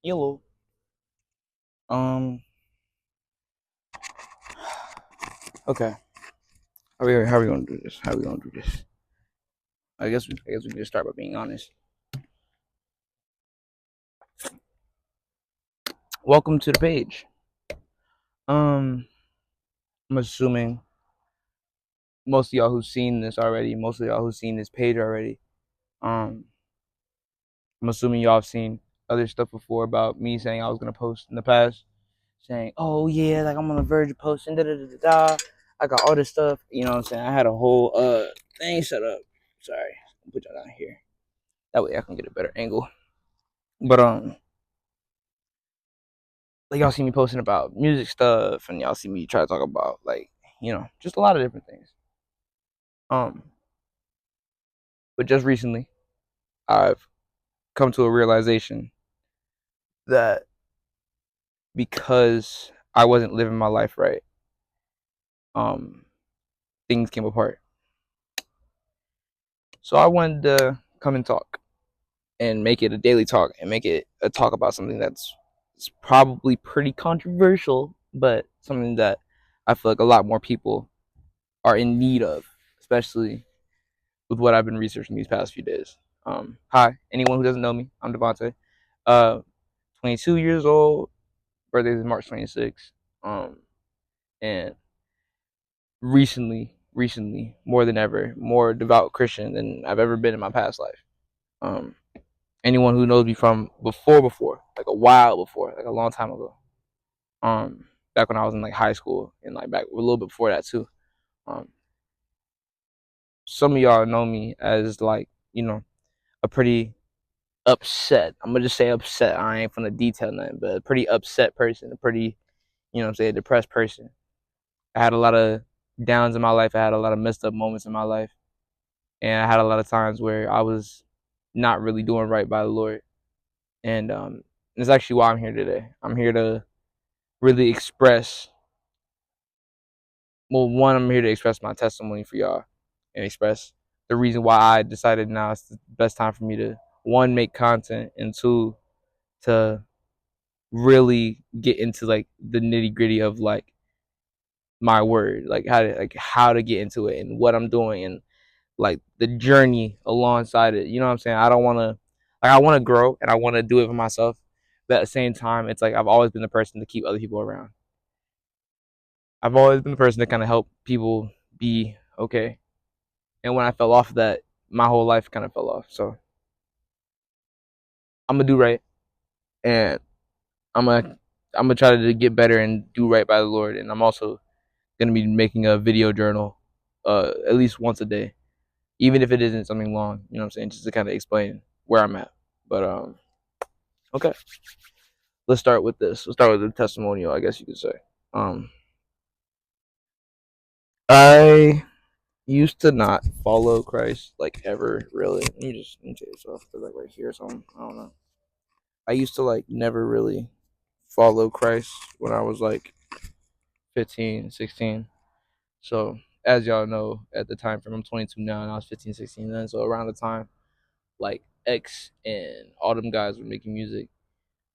Hello. Um. Okay. How we gonna do this? How we gonna do this? I guess we can just start by being honest. Welcome to the page. Um. I'm assuming most of y'all who've seen this already. Most of y'all who've seen this page already. Um. I'm assuming y'all have seen other stuff before about me saying I was gonna post in the past, saying, "Oh yeah, like I'm on the verge of posting." Da da da da da. I got all this stuff. You know what I'm saying? I had a whole thing set up. Sorry, I'll put y'all down here. That way I can get a better angle. But like y'all see me posting about music stuff, and y'all see me try to talk about like just a lot of different things. Um, but just recently, I've come to a realization that because I wasn't living my life right, um, things came apart. So I wanted to come and talk and make it a daily talk and make it a talk about something that's probably pretty controversial, but something that I feel like a lot more people are in need of, especially with what I've been researching these past few days. Hi, anyone who doesn't know me, I'm Devontae. 22 years old. Birthday is March 26th. And recently, more than ever, more devout Christian than I've ever been in my past life. Um, anyone who knows me from before, like a while before, like a long time ago. Um, back when I was in like high school and like back a little bit before that too. Um, some of y'all know me as like a pretty upset. I'm gonna just say upset. I ain't gonna detail nothing, but a pretty upset person, a pretty, what I'm saying, depressed person. I had a lot of downs in my life. I had a lot of messed up moments in my life, and I had a lot of times where I was not really doing right by the Lord. And it's actually why I'm here today. I'm here to really express. Well, one, I'm here to express my testimony for y'all, and express the reason why I decided now is the best time for me to one make content, and two to really get into like the nitty gritty of like my word, like how to get into it and what I'm doing and like the journey alongside it. You know what I'm saying? I don't want to like I want to grow and I want to do it for myself, but at the same time, it's like I've always been the person to keep other people around. I've always been the person to kind of help people be okay. And when I fell off of that, my whole life kind of fell off. So I'm gonna do right, and I'm gonna I'm gonna try to get better and do right by the Lord. And I'm also gonna be making a video journal, at least once a day, even if it isn't something long. You know what I'm saying? Just to kind of explain where I'm at. But okay, let's start with this. Let's start with the testimonial, I guess you could say. Um, I used to not follow Christ like ever, really. Let me take this off, like right here or something. I don't know. I used to like never really follow Christ when I was like 15, 16. So as y'all know, at the time from I'm 22 now, and I was 15, 16 then. So around the time like X and all them guys were making music,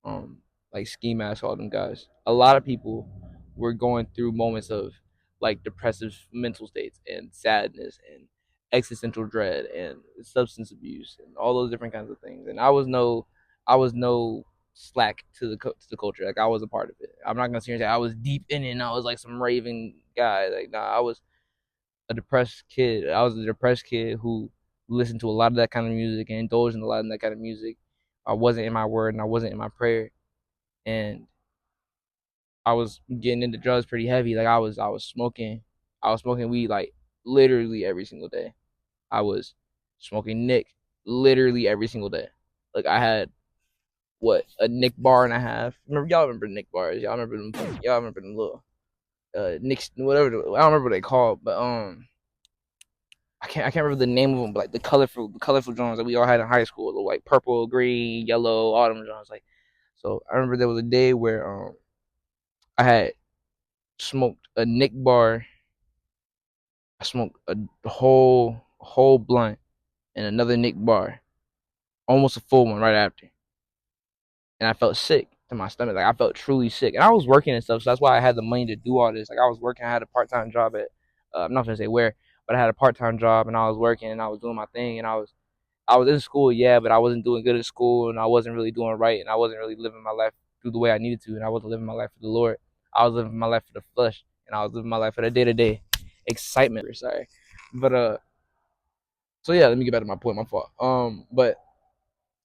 um, like Ski Mask, all them guys. A lot of people were going through moments of like depressive mental states and sadness and existential dread and substance abuse and all those different kinds of things. And I was no slack to the culture. Like I was a part of it. I'm not gonna sit here and say I was deep in it and I was like some raving guy. Like nah, I was a depressed kid. I was a depressed kid who listened to a lot of that kind of music and indulged in a lot of that kind of music. I wasn't in my word and I wasn't in my prayer, and I was getting into drugs pretty heavy. Like I was smoking weed like literally every single day. I was smoking Nick literally every single day. Like I had what a Nick bar and a half. Remember Nick bars? Y'all remember them little Nick whatever. I don't remember what they called, but I can't remember the name of them, but like the colorful Jones that we all had in high school, the like purple, green, yellow, autumn Jones. Like so, I remember there was a day where I had smoked a Nick bar. I smoked a whole blunt and another Nick bar, almost a full one right after. and I felt sick to my stomach. Like I felt truly sick, and I was working and stuff, so that's why I had the money to do all this. Like I was working, I had a part time job at I'm not gonna say where, but I had a part time job, and I was working and I was doing my thing, and I was in school, yeah, but I wasn't doing good at school, and I wasn't really doing right, and I wasn't really living my life through the way I needed to, and I wasn't living my life for the Lord. I was living my life for the flesh, and I was living my life for the day to day excitement. Sorry, but so yeah, let me get back to my point. My fault. But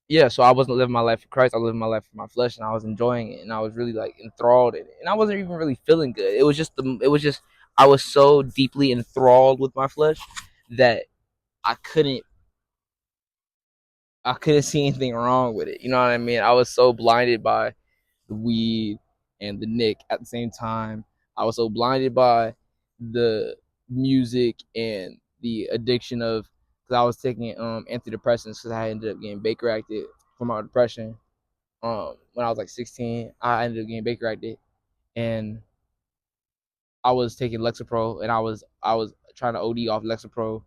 yeah, so I wasn't living my life for Christ. I was living my life for my flesh, and I was enjoying it, and I was really like enthralled in it, and I wasn't even really feeling good. It was just I was so deeply enthralled with my flesh that I couldn't I couldn't see anything wrong with it. You know what I mean? I was so blinded by the weed and the Nick at the same time. I was so blinded by the music and the addiction of because I was taking antidepressants because I ended up getting Baker acted from my depression. When I was like 16, I ended up getting Baker acted, and I was taking Lexapro, and I was trying to OD off Lexapro,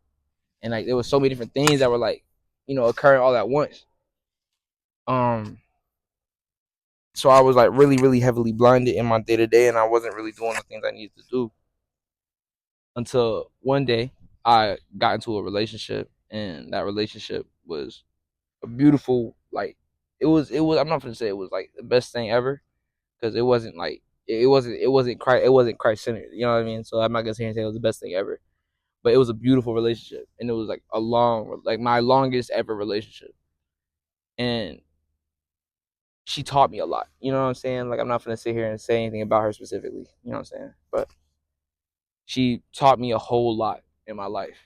and like there was so many different things that were like, occurring all at once. Um, so I was like really, really heavily blinded in my day to day, and I wasn't really doing the things I needed to do until one day I got into a relationship, and that relationship was a beautiful like it was. I'm not gonna say it was like the best thing ever because it wasn't like it wasn't Christ centered. You know what I mean? So I'm not gonna say anything it was the best thing ever, but it was a beautiful relationship, and it was like a long like my longest ever relationship, and she taught me a lot. You know what I'm saying? Like I'm not gonna sit here and say anything about her specifically. You know what I'm saying? But she taught me a whole lot in my life,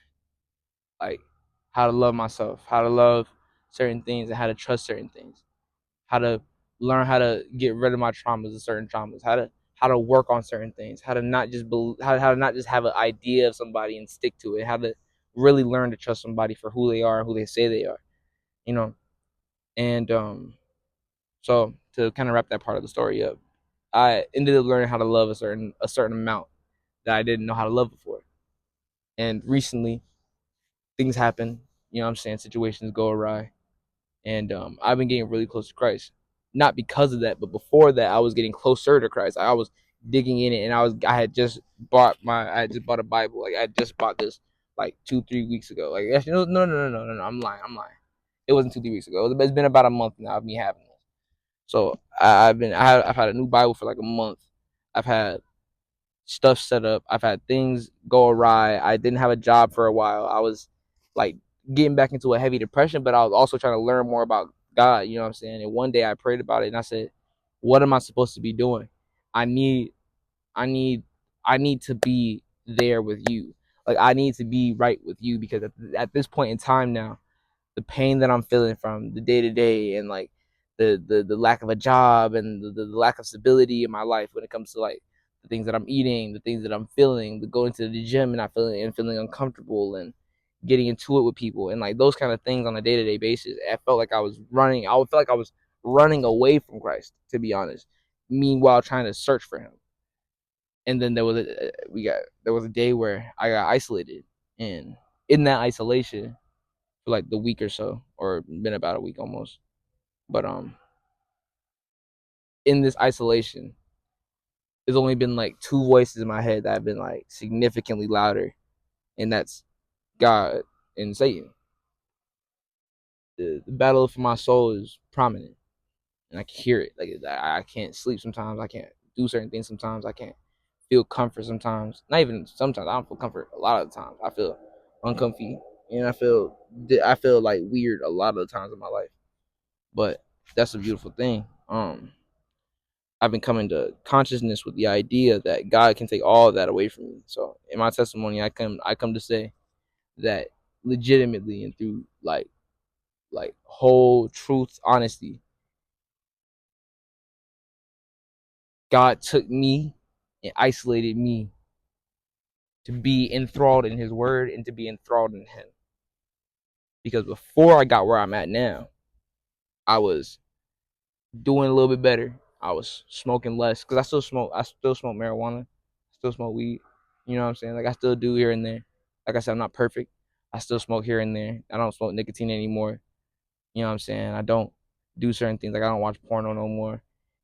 like how to love myself, how to love certain things, and how to trust certain things, how to learn how to get rid of my traumas and certain traumas, how to work on certain things, how to not just how to not just have an idea of somebody and stick to it, how to really learn to trust somebody for who they are and who they say they are, you know. And so to kind of wrap that part of the story up, I ended up learning how to love a certain amount that I didn't know how to love before. And recently, things happen. You know what I'm saying? Situations go awry, and I've been getting really close to Christ. Not because of that, but before that, I was getting closer to Christ. I was digging in it, and I had just I had just bought a Bible. Like I just bought this like 2 3 weeks ago. Like actually, no. I'm lying. It wasn't 2 3 weeks ago. It's been about a month now of me having this. So I've had a new Bible for like a month. I've had stuff set up. I've had things go awry. I didn't have a job for a while. I was like getting back into a heavy depression, but I was also trying to learn more about God, you know what I'm saying? And one day I prayed about it and I said, what am I supposed to be doing? I need I need I need to be there with you. Like I need to be right with you because at this point in time now, the pain that I'm feeling from the day to day and like the lack of a job and the lack of stability in my life when it comes to like the things that I'm eating, the things that I'm feeling, the going to the gym and not feeling uncomfortable and getting into it with people and like those kind of things on a day to day basis. I felt like I was running. I would feel like I was running away from Christ, to be honest. Meanwhile, trying to search for Him. And then there was a day where I got isolated, and in that isolation, for like the week or so, or been about a week almost. But in this isolation, there's only been like two voices in my head that have been like significantly louder, and that's God and Satan. The battle for my soul is prominent, and I can hear it. Like I can't sleep sometimes. I can't do certain things sometimes. I can't feel comfort sometimes. Not even sometimes. I don't feel comfort a lot of the times. I feel uncomfy, and I feel like weird a lot of the times in my life. But that's a beautiful thing. I've been coming to consciousness with the idea that God can take all of that away from me. So in my testimony, I come to say that legitimately and through like whole truth, honesty, God took me and isolated me to be enthralled in His Word and to be enthralled in Him. Because before I got where I'm at now, I was doing a little bit better. I was smoking less because I still smoke. I still smoke marijuana. Still smoke weed. You know what I'm saying? Like I still do here and there. Like I said, I'm not perfect. I still smoke here and there. I don't smoke nicotine anymore. You know what I'm saying? I don't. do certain things. Like I don't watch porno no more,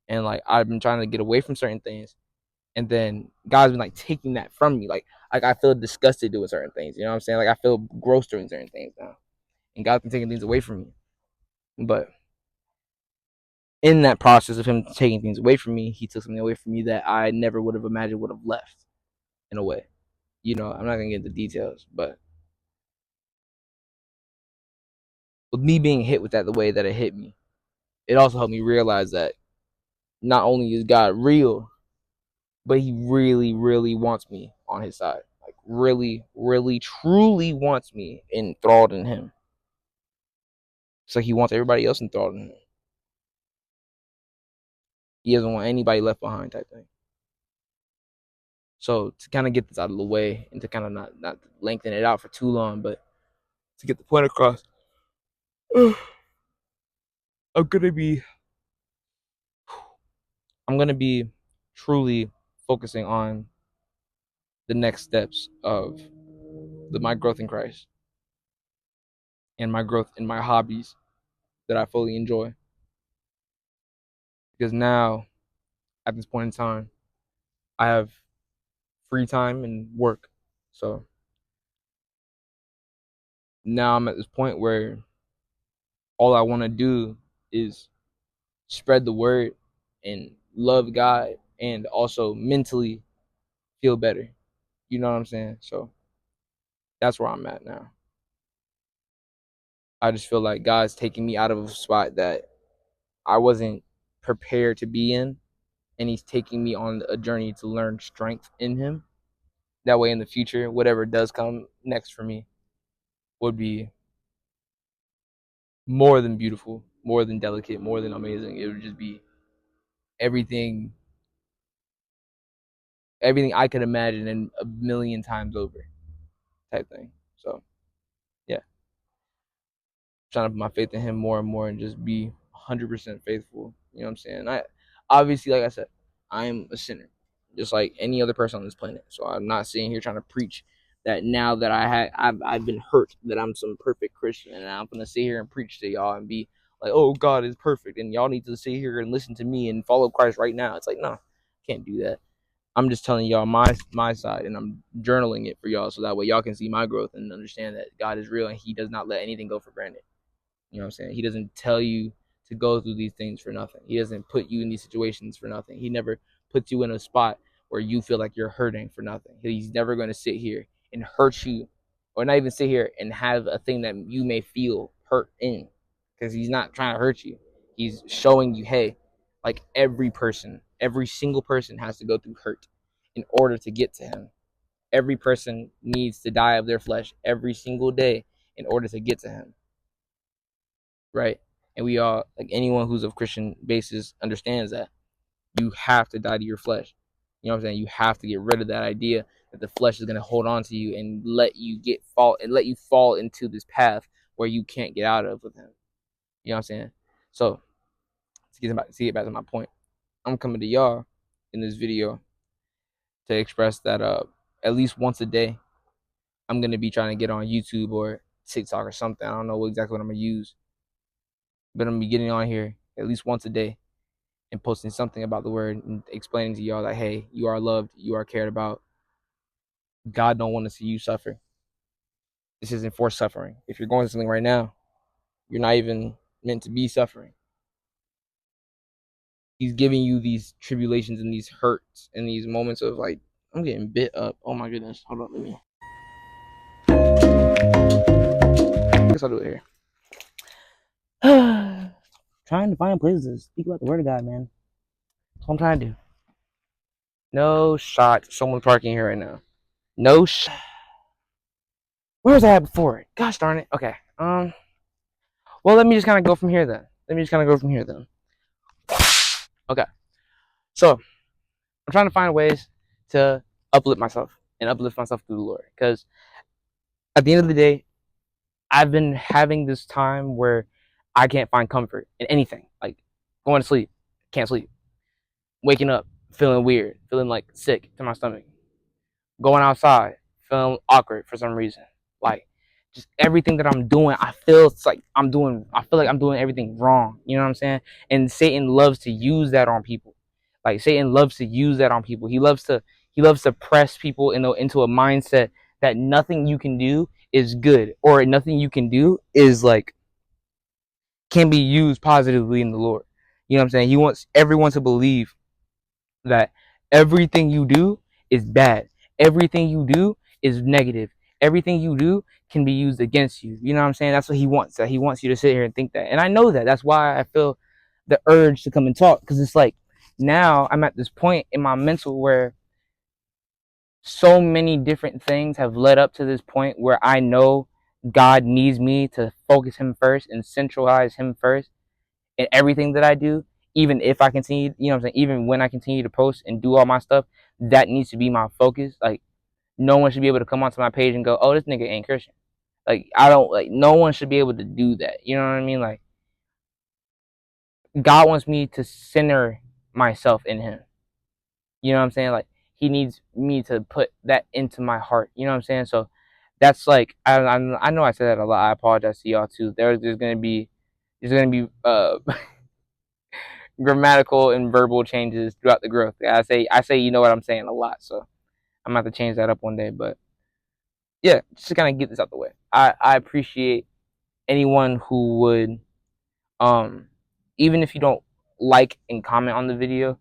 and like I've been trying to get away from certain things, and then God's been like taking that from me. Like I feel disgusted doing certain things. You know what I'm saying? Like I feel gross doing certain things now, and God's been taking things away from me. But in that process of Him taking things away from me, He took something away from me that I never would have imagined would have left. In a way, you know, I'm not gonna get into details, but with me being hit with that the way that it hit me, it also helped me realize that not only is God real, but He really, really wants me on His side. Like really, really, truly wants me enthralled in Him. So He wants everybody else enthralled in Him. He doesn't want anybody left behind, type thing. So to kind of get this out of the way and to kind of not lengthen it out for too long, but to get the point across, I'm gonna be truly focusing on the next steps of my growth in Christ and my growth in my hobbies that I fully enjoy. Because now, at this point in time, I have free time and work. So now I'm at this point where all I want to do is spread the word and love God and also mentally feel better. You know what I'm saying? So that's where I'm at now. I just feel like God's taking me out of a spot that I wasn't prepared to be in, and He's taking me on a journey to learn strength in Him. That way, in the future, whatever does come next for me would be more than beautiful, more than delicate, more than amazing. It would just be everything, everything I could imagine and a million times over, type thing. So, yeah, trying to put my faith in Him more and more and just be 100% faithful. You know what I'm saying? I obviously, like I said, I'm a sinner, just like any other person on this planet. So I'm not sitting here trying to preach that now that I've been hurt that I'm some perfect Christian and I'm gonna sit here and preach to y'all and be like, oh, God is perfect and y'all need to sit here and listen to me and follow Christ right now. It's like, no, can't do that. I'm just telling y'all my side and I'm journaling it for y'all so that way y'all can see my growth and understand that God is real and He does not let anything go for granted. You know what I'm saying? He doesn't tell you to go through these things for nothing. He doesn't put you in these situations for nothing. He never puts you in a spot where you feel like you're hurting for nothing. He's never going to sit here and hurt you, or not even sit here and have a thing that you may feel hurt in, because He's not trying to hurt you. He's showing you, hey, like every single person has to go through hurt in order to get to Him. Every person needs to die of their flesh every single day in order to get to Him, right? And we all, like anyone who's of Christian basis, understands that you have to die to your flesh. You know what I'm saying? You have to get rid of that idea that the flesh is going to hold on to you and let you let you fall into this path where you can't get out of with Him. You know what I'm saying? So to get back to my point, I'm coming to y'all in this video to express that at least once a day I'm gonna be trying to get on YouTube or TikTok or something. I don't know exactly what I'm gonna use, but I'm gonna be getting on here at least once a day and posting something about the word and explaining to y'all that, hey, you are loved, you are cared about. God don't want to see you suffer. This isn't for suffering. If you're going through something right now, you're not even meant to be suffering. He's giving you these tribulations and these hurts and these moments of like, I'm getting bit up. Oh my goodness. Hold on, let me. I guess I'll do it here. Trying to find places to speak about the word of God, man. That's what I'm trying to do. No shot. Someone's parking here right now. No shot. Where was I at before it? Gosh darn it. Okay. Well, let me just kind of go from here then. Okay. So I'm trying to find ways to uplift myself and uplift myself through the Lord. Because at the end of the day, I've been having this time where I can't find comfort in anything. Like going to sleep, can't sleep. Waking up, feeling weird, feeling like sick to my stomach. Going outside, feeling awkward for some reason. Like just everything that I'm doing, I feel like I'm doing everything wrong. You know what I'm saying? And Satan loves to use that on people. Like Satan loves to use that on people. He loves to press people into a mindset that nothing you can do is good, or nothing you can do is like can be used positively in the Lord. You know what I'm saying? He wants everyone to believe that everything you do is bad. Everything you do is negative. Everything you do can be used against you. You know what I'm saying? That's what he wants. That he wants you to sit here and think that. And I know that. That's why I feel the urge to come and talk, because it's like now I'm at this point in my mental where so many different things have led up to this point where I know God needs me to focus him first and centralize him first in everything that I do. Even if I continue, you know what I'm saying, even when I continue to post and do all my stuff, that needs to be my focus. Like, no one should be able to come onto my page and go, oh, this nigga ain't Christian. Like, I don't, like, no one should be able to do that. You know what I mean? Like, God wants me to center myself in him. You know what I'm saying? Like, he needs me to put that into my heart. You know what I'm saying? So that's like, I know I said that a lot. I apologize to y'all too. There's gonna be grammatical and verbal changes throughout the growth. I say you know what I'm saying a lot, so I'm gonna have to change that up one day. But yeah, just to kind of get this out the way. I appreciate anyone who would um even if you don't like and comment on the video,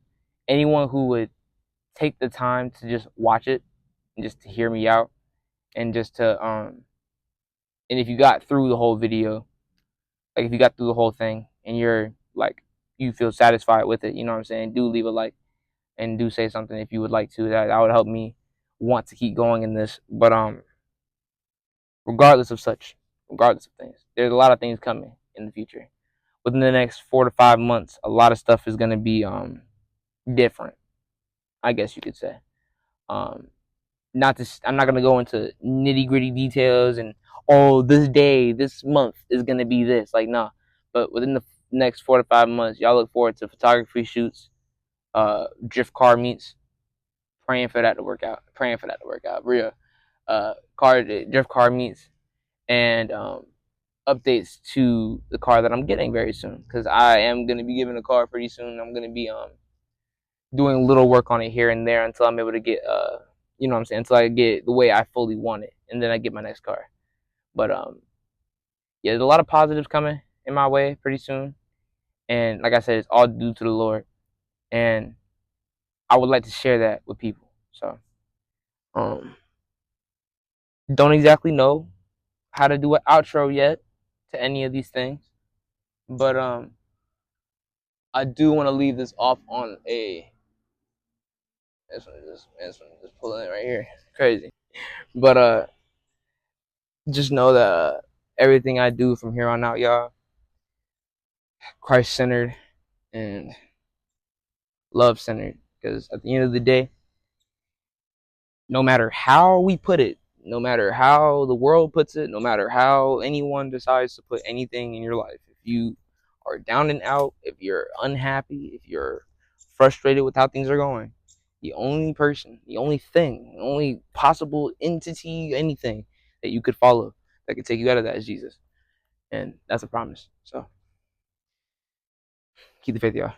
anyone who would take the time to just watch it and just to hear me out, and just to and if you got through the whole video, like if you got through the whole thing and you're like you feel satisfied with it, you know what I'm saying, do leave a like and do say something if you would like to. That would help me want to keep going in this. But regardless of such, regardless of things, there's a lot of things coming in the future. Within the next 4 to 5 months, a lot of stuff is gonna be different, I guess you could say. Um, I'm not gonna go into nitty gritty details and oh, this day, this month is gonna be this. Like, no. But within the next 4 to 5 months, y'all look forward to photography shoots, drift car meets. Praying for that to work out. Praying for that to work out. Real. Drift car meets, and updates to the car that I'm getting very soon, because I am gonna be giving a car pretty soon. I'm gonna be doing little work on it here and there until I'm able to get you know what I'm saying, until I get the way I fully want it, and then I get my next car. But yeah, there's a lot of positives coming in my way pretty soon, and like I said, it's all due to the Lord, and I would like to share that with people. So um don't exactly know how to do an outro yet to any of these things, but I do want to leave this off on a this one just pulling it right here, crazy. But just know that everything I do from here on out, y'all, Christ centered and love centered. Because at the end of the day, no matter how we put it, no matter how the world puts it, no matter how anyone decides to put anything in your life, if you are down and out, if you're unhappy, if you're frustrated with how things are going, the only person, the only thing, the only possible entity, anything that you could follow that could take you out of that is Jesus. And that's a promise. So keep the faith, y'all.